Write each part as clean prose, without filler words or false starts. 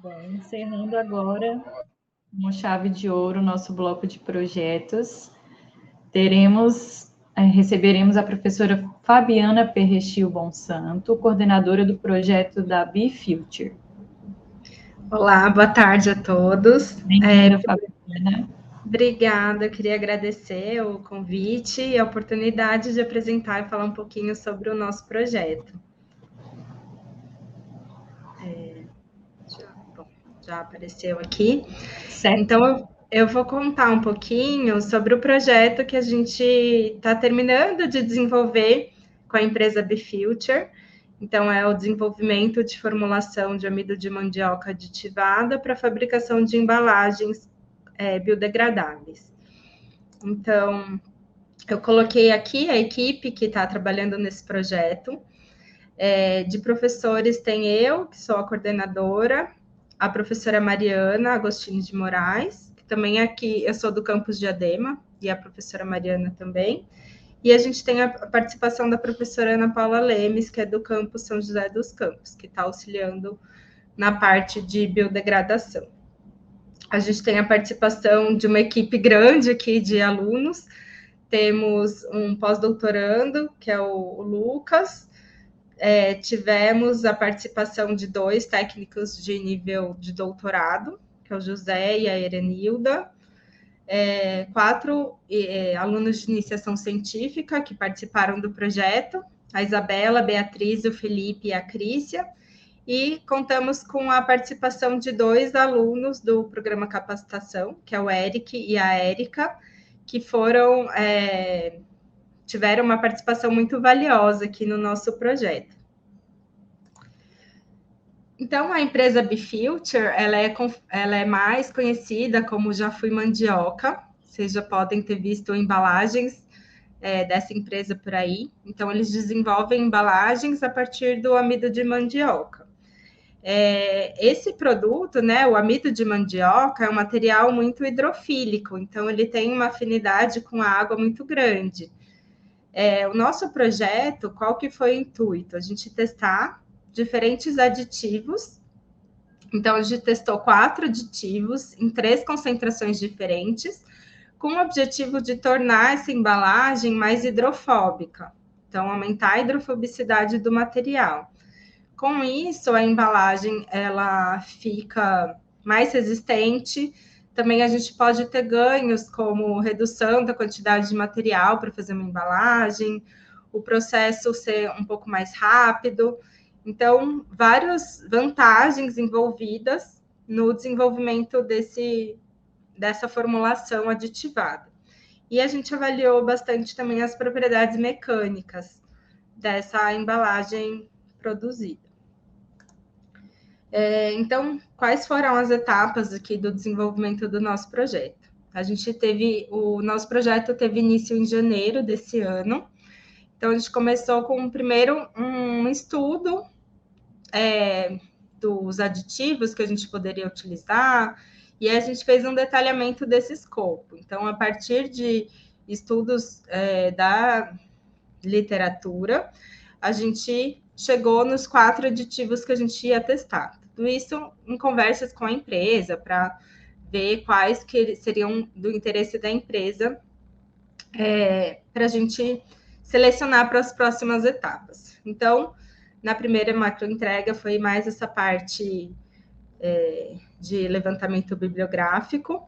Bom, encerrando agora, uma chave de ouro, nosso bloco de projetos, receberemos a professora Fabiana Perrechil Bonsanto, coordenadora do projeto da BeFuture. Olá, boa tarde a todos. Bem-vinda, Fabiana. Obrigada, eu queria agradecer o convite e a oportunidade de apresentar e falar um pouquinho sobre o nosso projeto. Já apareceu aqui. Certo. Então, eu vou contar um pouquinho sobre o projeto que a gente está terminando de desenvolver com a empresa BeFuture. Então, é o desenvolvimento de formulação de amido de mandioca aditivada para fabricação de embalagens biodegradáveis. Então, eu coloquei aqui a equipe que está trabalhando nesse projeto. De professores tem eu, que sou a coordenadora, a professora Mariana Agostini de Moraes, que também é aqui, eu sou do campus Diadema, e a professora Mariana também. E a gente tem a participação da professora Ana Paula Lemes, que é do campus São José dos Campos, que está auxiliando na parte de biodegradação. A gente tem a participação de uma equipe grande aqui de alunos. Temos um pós-doutorando, que é o Lucas. Tivemos a participação de 2 técnicos de nível de doutorado, que é o José e a Erenilda. 4 alunos de iniciação científica que participaram do projeto, a Isabela, a Beatriz, o Felipe e a Crícia. E contamos com a participação de 2 alunos do programa Capacitação, que é o Eric e a Érica, que tiveram uma participação muito valiosa aqui no nosso projeto. Então, a empresa BeFuture, ela é mais conhecida como Já Fui Mandioca. Vocês já podem ter visto embalagens dessa empresa por aí. Então, eles desenvolvem embalagens a partir do amido de mandioca. Esse produto, né, o amido de mandioca, é um material muito hidrofílico, então ele tem uma afinidade com a água muito grande. O nosso projeto, qual que foi o intuito? A gente testar diferentes aditivos. Então, a gente testou 4 aditivos em 3 concentrações diferentes, com o objetivo de tornar essa embalagem mais hidrofóbica. Então, aumentar a hidrofobicidade do material. Com isso, a embalagem ela fica mais resistente. Também a gente pode ter ganhos como redução da quantidade de material para fazer uma embalagem, o processo ser um pouco mais rápido. Então, várias vantagens envolvidas no desenvolvimento dessa formulação aditivada. E a gente avaliou bastante também as propriedades mecânicas dessa embalagem produzida. Então, quais foram as etapas aqui do desenvolvimento do nosso projeto? O nosso projeto teve início em janeiro desse ano. Então, a gente começou com primeiro um estudo dos aditivos que a gente poderia utilizar, e a gente fez um detalhamento desse escopo. Então, a partir de estudos da literatura, a gente chegou nos 4 aditivos que a gente ia testar. Tudo isso em conversas com a empresa, para ver quais que seriam do interesse da empresa, para a gente selecionar para as próximas etapas. Então, na primeira macroentrega foi mais essa parte de levantamento bibliográfico.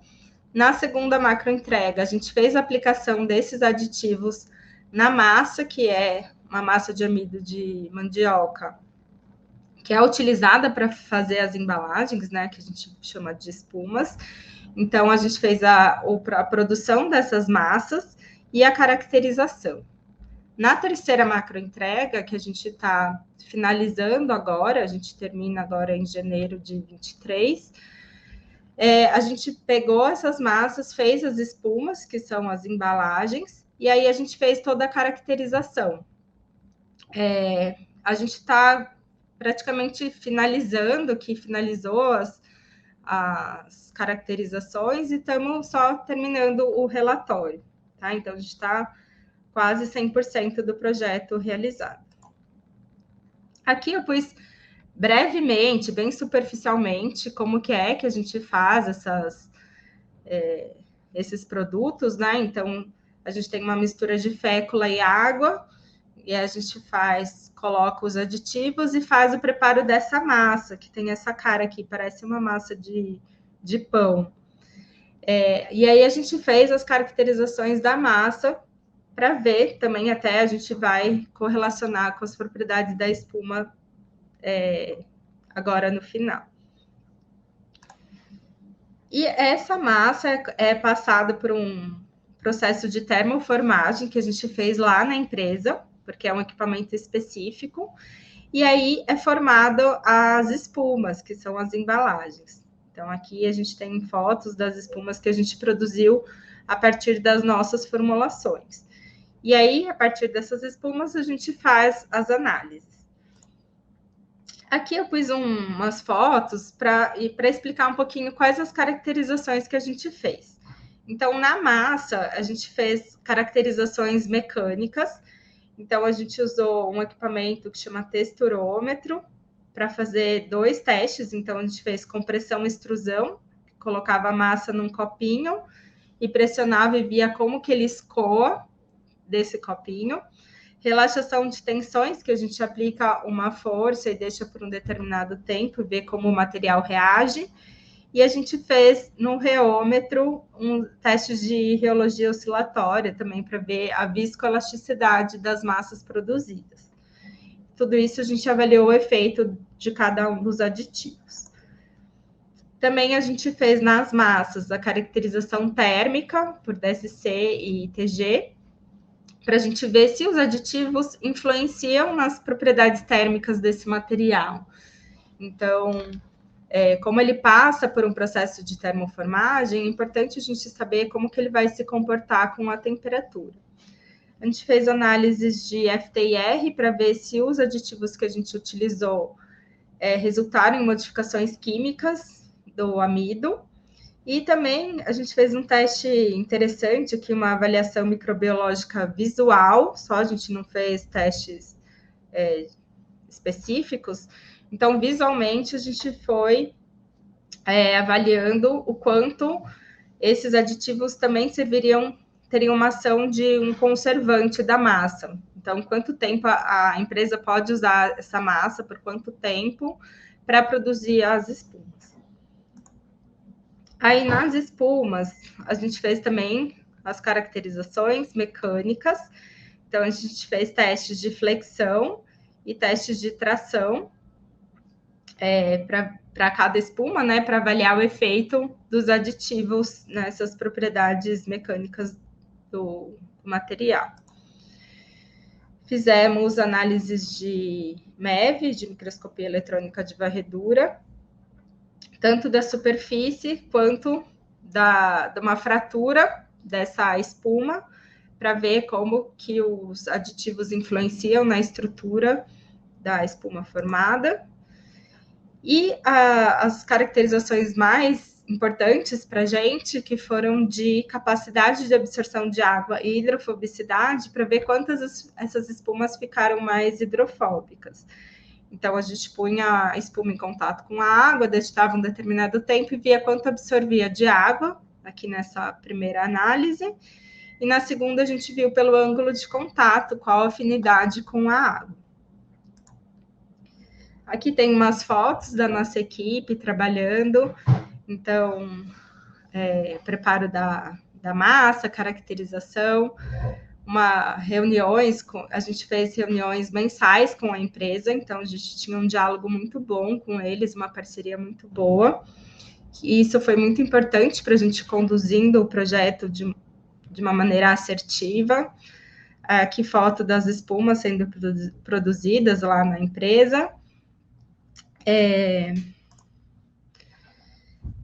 Na segunda macroentrega, a gente fez a aplicação desses aditivos na massa, que é uma massa de amido de mandioca, que é utilizada para fazer as embalagens, né, que a gente chama de espumas. Então, a gente fez a produção dessas massas e a caracterização. Na terceira macroentrega, que a gente está finalizando agora, a gente termina agora em janeiro de 23, a gente pegou essas massas, fez as espumas, que são as embalagens, e aí a gente fez toda a caracterização. A gente está praticamente finalizou as caracterizações e estamos só terminando o relatório, tá? Então, a gente está quase 100% do projeto realizado. Aqui eu pus brevemente, bem superficialmente, como que é que a gente faz esses produtos, né? Então, a gente tem uma mistura de fécula e água, e a gente coloca os aditivos e faz o preparo dessa massa, que tem essa cara aqui, parece uma massa de pão. E aí a gente fez as caracterizações da massa para ver também, até a gente vai correlacionar com as propriedades da espuma agora no final. E essa massa é passada por um processo de termoformagem que a gente fez lá na empresa, porque é um equipamento específico, e aí é formado as espumas, que são as embalagens. Então, aqui a gente tem fotos das espumas que a gente produziu a partir das nossas formulações. E aí, a partir dessas espumas, a gente faz as análises. Aqui eu pus umas fotos para explicar um pouquinho quais as caracterizações que a gente fez. Então, na massa, a gente fez caracterizações mecânicas. Então, a gente usou um equipamento que chama texturômetro para fazer 2 testes. Então, a gente fez compressão e extrusão, colocava a massa num copinho e pressionava e via como que ele escoa desse copinho. Relaxação de tensões, que a gente aplica uma força e deixa por um determinado tempo, ver como o material reage. E a gente fez no reômetro um teste de reologia oscilatória também para ver a viscoelasticidade das massas produzidas. Tudo isso a gente avaliou o efeito de cada um dos aditivos. Também a gente fez nas massas a caracterização térmica por DSC e TG, para a gente ver se os aditivos influenciam nas propriedades térmicas desse material. Então, como ele passa por um processo de termoformagem, é importante a gente saber como que ele vai se comportar com a temperatura. A gente fez análises de FTIR para ver se os aditivos que a gente utilizou resultaram em modificações químicas do amido. E também a gente fez um teste interessante aqui, uma avaliação microbiológica visual, só a gente não fez testes específicos. Então, visualmente, a gente foi avaliando o quanto esses aditivos também teriam uma ação de um conservante da massa. Então, quanto tempo a empresa pode usar essa massa, por quanto tempo, para produzir as espumas. Aí, nas espumas, a gente fez também as caracterizações mecânicas. Então, a gente fez testes de flexão e testes de tração para cada espuma, né, para avaliar o efeito dos aditivos nessas propriedades mecânicas do material. Fizemos análises de MEV, de microscopia eletrônica de varredura, tanto da superfície quanto de uma fratura dessa espuma, para ver como que os aditivos influenciam na estrutura da espuma formada. E as caracterizações mais importantes para a gente, que foram de capacidade de absorção de água e hidrofobicidade, para ver quantas essas espumas ficaram mais hidrofóbicas. Então, a gente punha a espuma em contato com a água, deixava um determinado tempo e via quanto absorvia de água, aqui nessa primeira análise. E na segunda, a gente viu pelo ângulo de contato qual a afinidade com a água. Aqui tem umas fotos da nossa equipe trabalhando. Então, preparo da massa, caracterização, a gente fez reuniões mensais com a empresa, então a gente tinha um diálogo muito bom com eles, uma parceria muito boa. E isso foi muito importante para a gente conduzindo o projeto de uma maneira assertiva. Aqui foto das espumas sendo produzidas lá na empresa.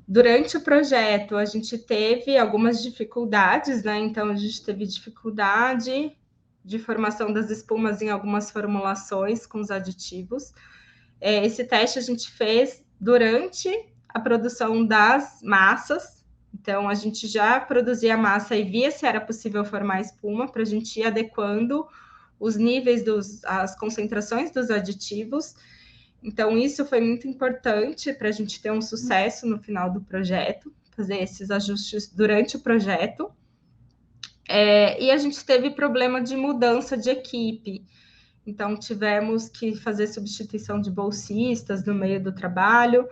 Durante o projeto, a gente teve algumas dificuldades, né? Então, a gente teve dificuldade de formação das espumas em algumas formulações com os aditivos. Esse teste a gente fez durante a produção das massas. Então, a gente já produzia a massa e via se era possível formar espuma, para a gente ir adequando os níveis, as concentrações dos aditivos. Então, isso foi muito importante para a gente ter um sucesso no final do projeto, fazer esses ajustes durante o projeto. E a gente teve problema de mudança de equipe. Então, tivemos que fazer substituição de bolsistas no meio do trabalho.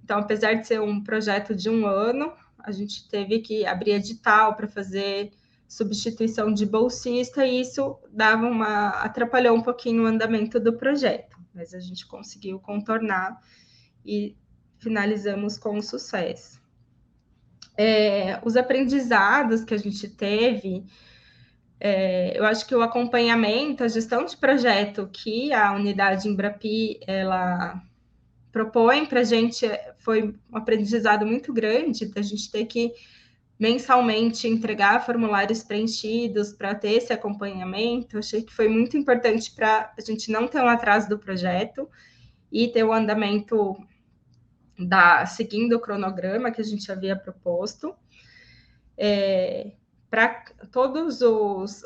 Então, apesar de ser um projeto de 1 ano, a gente teve que abrir edital para fazer substituição de bolsista, e isso atrapalhou um pouquinho o andamento do projeto, mas a gente conseguiu contornar e finalizamos com sucesso. Os aprendizados que a gente teve, eu acho que o acompanhamento, a gestão de projeto que a unidade Embrapi, ela propõe para a gente, foi um aprendizado muito grande, da gente ter que mensalmente entregar formulários preenchidos para ter esse acompanhamento. Eu achei que foi muito importante para a gente não ter um atraso do projeto e ter o andamento seguindo o cronograma que a gente havia proposto. Para todas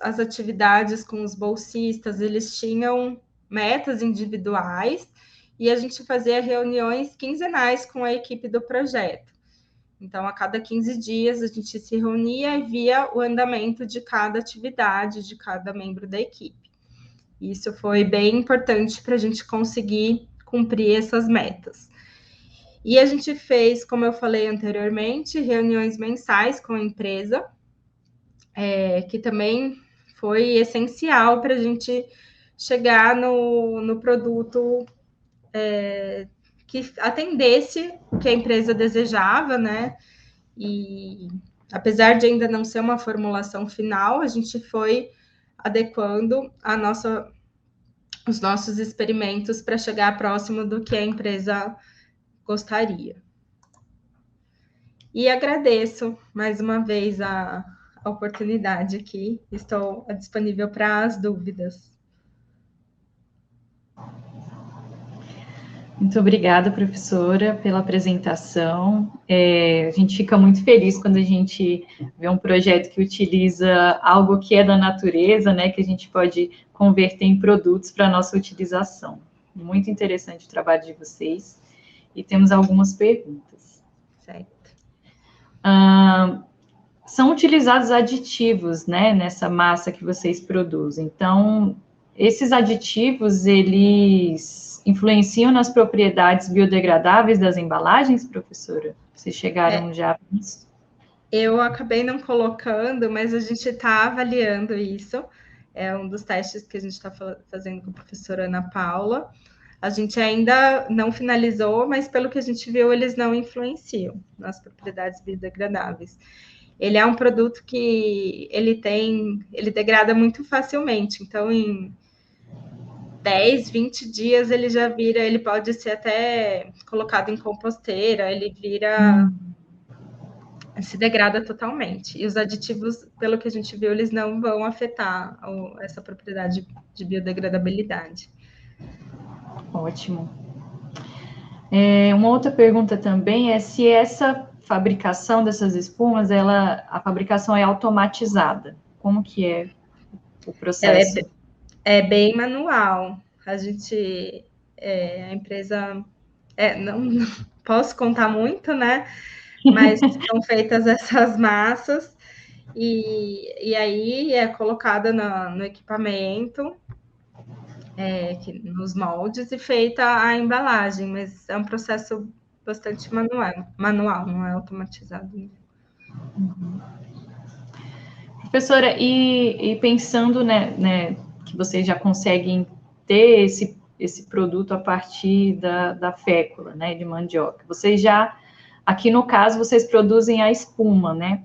as atividades com os bolsistas, eles tinham metas individuais e a gente fazia reuniões quinzenais com a equipe do projeto. Então, a cada 15 dias, a gente se reunia e via o andamento de cada atividade, de cada membro da equipe. Isso foi bem importante para a gente conseguir cumprir essas metas. E a gente fez, como eu falei anteriormente, reuniões mensais com a empresa, que também foi essencial para a gente chegar no produto que atendesse o que a empresa desejava, né? E apesar de ainda não ser uma formulação final, a gente foi adequando os nossos experimentos para chegar próximo do que a empresa gostaria. E agradeço mais uma vez a oportunidade aqui. Estou disponível para as dúvidas. Muito obrigada, professora, pela apresentação. A gente fica muito feliz quando a gente vê um projeto que utiliza algo que é da natureza, né, que a gente pode converter em produtos para a nossa utilização. Muito interessante o trabalho de vocês. E temos algumas perguntas. Certo. São utilizados aditivos, né, nessa massa que vocês produzem. Então, esses aditivos, eles influenciam nas propriedades biodegradáveis das embalagens, professora? Vocês chegaram já nisso? Eu acabei não colocando, mas a gente está avaliando isso. É um dos testes que a gente está fazendo com a professora Ana Paula. A gente ainda não finalizou, mas pelo que a gente viu, eles não influenciam nas propriedades biodegradáveis. Ele é um produto que ele degrada muito facilmente. Então, em 10, 20 dias ele já vira, ele pode ser até colocado em composteira, ele vira, se degrada totalmente. E os aditivos, pelo que a gente viu, eles não vão afetar essa propriedade de biodegradabilidade. Ótimo. Uma outra pergunta também é se essa fabricação dessas espumas, a fabricação é automatizada. Como que é o processo? É bem manual. A empresa, não posso contar muito, né? Mas são feitas essas massas e aí é colocada no equipamento, nos moldes, e feita a embalagem, mas é um processo bastante manual, não é automatizado. Uhum. Professora, e pensando, né, que vocês já conseguem ter esse produto a partir da fécula, né, de mandioca, vocês já, aqui no caso, vocês produzem a espuma, né?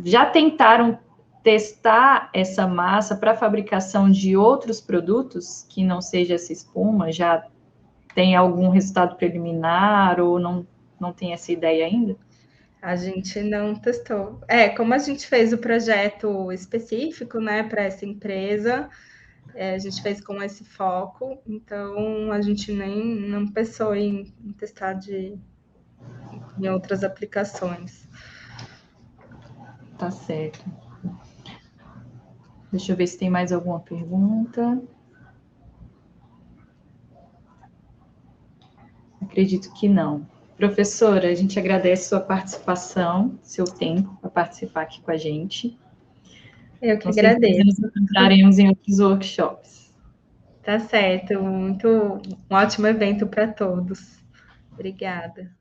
Já tentaram testar essa massa para fabricação de outros produtos que não seja essa espuma? Já tem algum resultado preliminar ou não tem essa ideia ainda? A gente não testou. Como a gente fez o projeto específico, né, para essa empresa, a gente fez com esse foco, então a gente nem não pensou em testar em outras aplicações. Tá certo. Deixa eu ver se tem mais alguma pergunta. Acredito que não. Professora, a gente agradece sua participação, seu tempo para participar aqui com a gente. Eu que Com certeza agradeço. nos encontraremos em outros workshops. Tá certo, um ótimo evento para todos. Obrigada.